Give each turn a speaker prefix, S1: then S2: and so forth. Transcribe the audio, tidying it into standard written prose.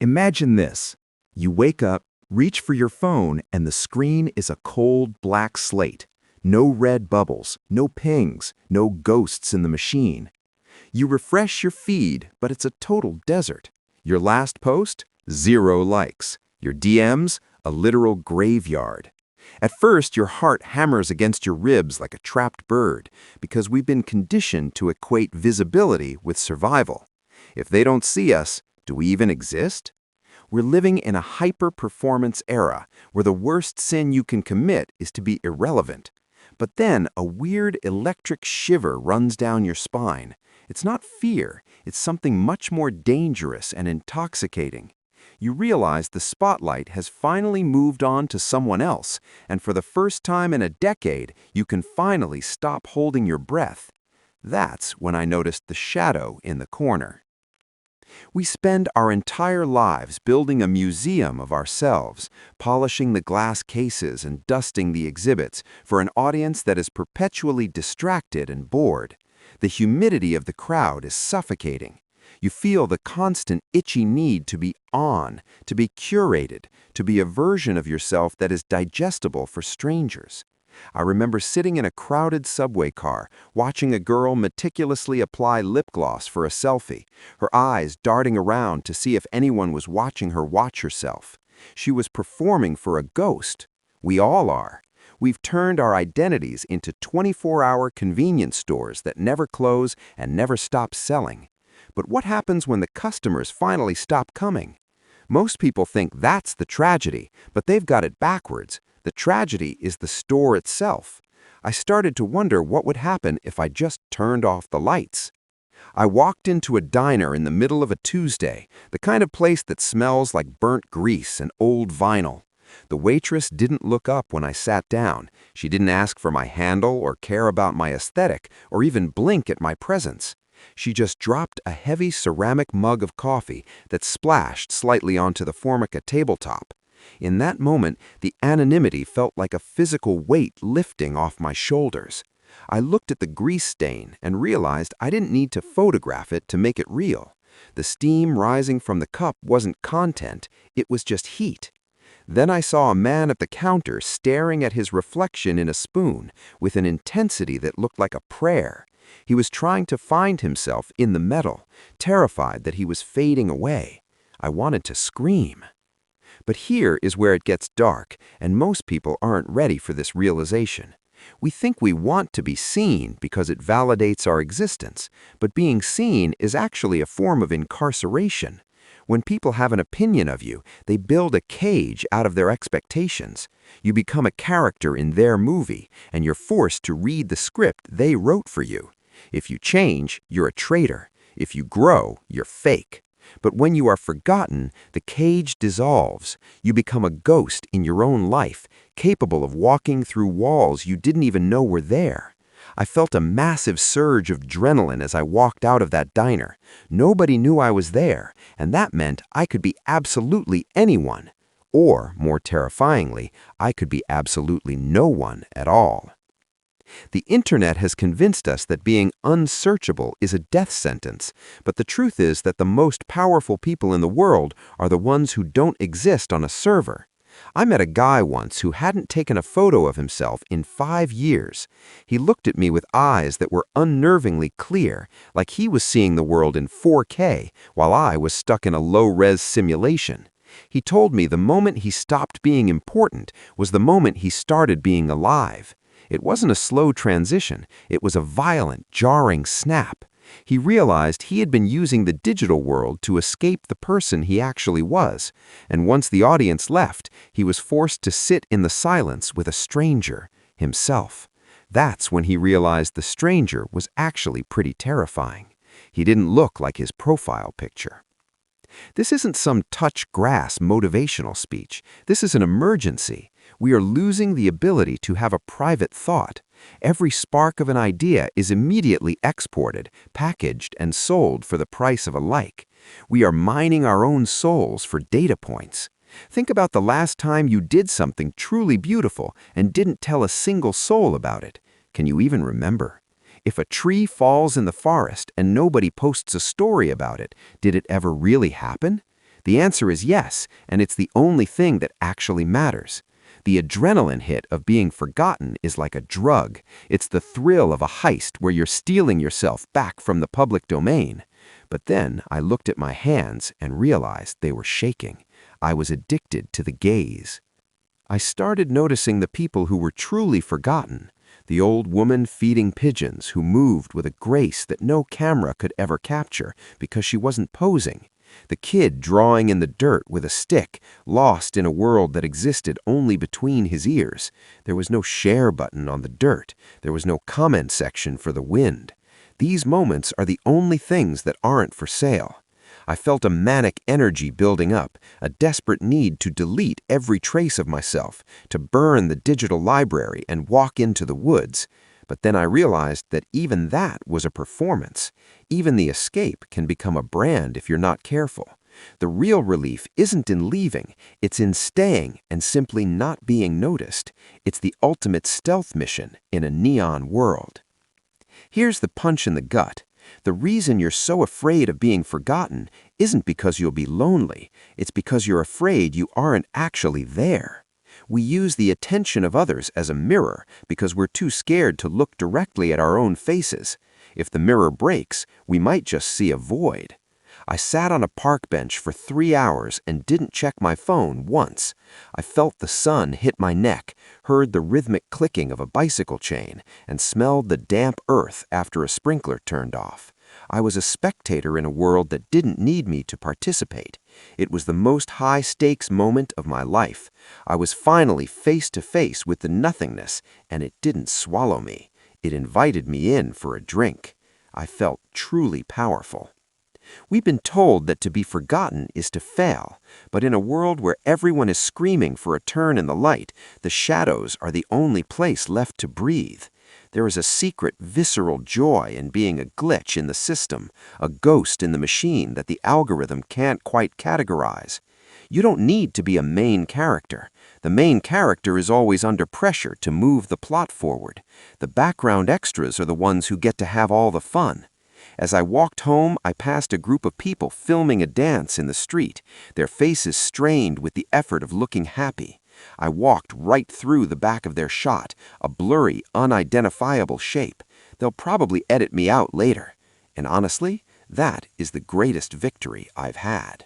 S1: Imagine this. You wake up, reach for your phone, and the screen is a cold black slate. No red bubbles, no pings, no ghosts in the machine. You refresh your feed, but it's a total desert. Your last post? 0 likes. Your DMs? A literal graveyard. At first, your heart hammers against your ribs like a trapped bird, because we've been conditioned to equate visibility with survival. If they don't see us, do we even exist? We're living in a hyper-performance era where the worst sin you can commit is to be irrelevant. But then a weird electric shiver runs down your spine. It's not fear, it's something much more dangerous and intoxicating. You realize the spotlight has finally moved on to someone else, and for the first time in a decade, you can finally stop holding your breath. That's when I noticed the shadow in the corner. We spend our entire lives building a museum of ourselves, polishing the glass cases and dusting the exhibits for an audience that is perpetually distracted and bored. The humidity of the crowd is suffocating. You feel the constant itchy need to be on, to be curated, to be a version of yourself that is digestible for strangers. I remember sitting in a crowded subway car, watching a girl meticulously apply lip gloss for a selfie, her eyes darting around to see if anyone was watching her watch herself. She was performing for a ghost. We all are. We've turned our identities into 24-hour convenience stores that never close and never stop selling. But what happens when the customers finally stop coming? Most people think that's the tragedy, but they've got it backwards. The tragedy is the store itself. I started to wonder what would happen if I just turned off the lights. I walked into a diner in the middle of a Tuesday, the kind of place that smells like burnt grease and old vinyl. The waitress didn't look up when I sat down. She didn't ask for my handle or care about my aesthetic or even blink at my presence. She just dropped a heavy ceramic mug of coffee that splashed slightly onto the Formica tabletop. In that moment, the anonymity felt like a physical weight lifting off my shoulders. I looked at the grease stain and realized I didn't need to photograph it to make it real. The steam rising from the cup wasn't content, it was just heat. Then I saw a man at the counter staring at his reflection in a spoon with an intensity that looked like a prayer. He was trying to find himself in the metal, terrified that he was fading away. I wanted to scream. But here is where it gets dark, and most people aren't ready for this realization. We think we want to be seen because it validates our existence, but being seen is actually a form of incarceration. When people have an opinion of you, they build a cage out of their expectations. You become a character in their movie, and you're forced to read the script they wrote for you. If you change, you're a traitor. If you grow, you're fake. But when you are forgotten, the cage dissolves. You become a ghost in your own life, capable of walking through walls you didn't even know were there. I felt a massive surge of adrenaline as I walked out of that diner. Nobody knew I was there, and that meant I could be absolutely anyone. Or, more terrifyingly, I could be absolutely no one at all. The internet has convinced us that being unsearchable is a death sentence, but the truth is that the most powerful people in the world are the ones who don't exist on a server. I met a guy once who hadn't taken a photo of himself in 5 years. He looked at me with eyes that were unnervingly clear, like he was seeing the world in 4K, while I was stuck in a low-res simulation. He told me the moment he stopped being important was the moment he started being alive. It wasn't a slow transition, it was a violent, jarring snap. He realized he had been using the digital world to escape the person he actually was, and once the audience left, he was forced to sit in the silence with a stranger, himself. That's when he realized the stranger was actually pretty terrifying. He didn't look like his profile picture. This isn't some touch grass motivational speech. This is an emergency. We are losing the ability to have a private thought. Every spark of an idea is immediately exported, packaged, and sold for the price of a like. We are mining our own souls for data points. Think about the last time you did something truly beautiful and didn't tell a single soul about it. Can you even remember? If a tree falls in the forest and nobody posts a story about it, did it ever really happen? The answer is yes, and it's the only thing that actually matters. The adrenaline hit of being forgotten is like a drug. It's the thrill of a heist where you're stealing yourself back from the public domain. But then I looked at my hands and realized they were shaking. I was addicted to the gaze. I started noticing the people who were truly forgotten. The old woman feeding pigeons who moved with a grace that no camera could ever capture because she wasn't posing. The kid drawing in the dirt with a stick, lost in a world that existed only between his ears. There was no share button on the dirt. There was no comment section for the wind. These moments are the only things that aren't for sale. I felt a manic energy building up, a desperate need to delete every trace of myself, to burn the digital library and walk into the woods. But then I realized that even that was a performance. Even the escape can become a brand if you're not careful. The real relief isn't in leaving, it's in staying and simply not being noticed. It's the ultimate stealth mission in a neon world. Here's the punch in the gut. The reason you're so afraid of being forgotten isn't because you'll be lonely. It's because you're afraid you aren't actually there. We use the attention of others as a mirror because we're too scared to look directly at our own faces. If the mirror breaks, we might just see a void. I sat on a park bench for 3 hours and didn't check my phone once. I felt the sun hit my neck, heard the rhythmic clicking of a bicycle chain, and smelled the damp earth after a sprinkler turned off. I was a spectator in a world that didn't need me to participate. It was the most high-stakes moment of my life. I was finally face to face with the nothingness, and it didn't swallow me. It invited me in for a drink. I felt truly powerful. We've been told that to be forgotten is to fail, but in a world where everyone is screaming for a turn in the light, the shadows are the only place left to breathe. There is a secret, visceral joy in being a glitch in the system, a ghost in the machine that the algorithm can't quite categorize. You don't need to be a main character. The main character is always under pressure to move the plot forward. The background extras are the ones who get to have all the fun. As I walked home, I passed a group of people filming a dance in the street, their faces strained with the effort of looking happy. I walked right through the back of their shot, a blurry, unidentifiable shape. They'll probably edit me out later. And honestly, that is the greatest victory I've had.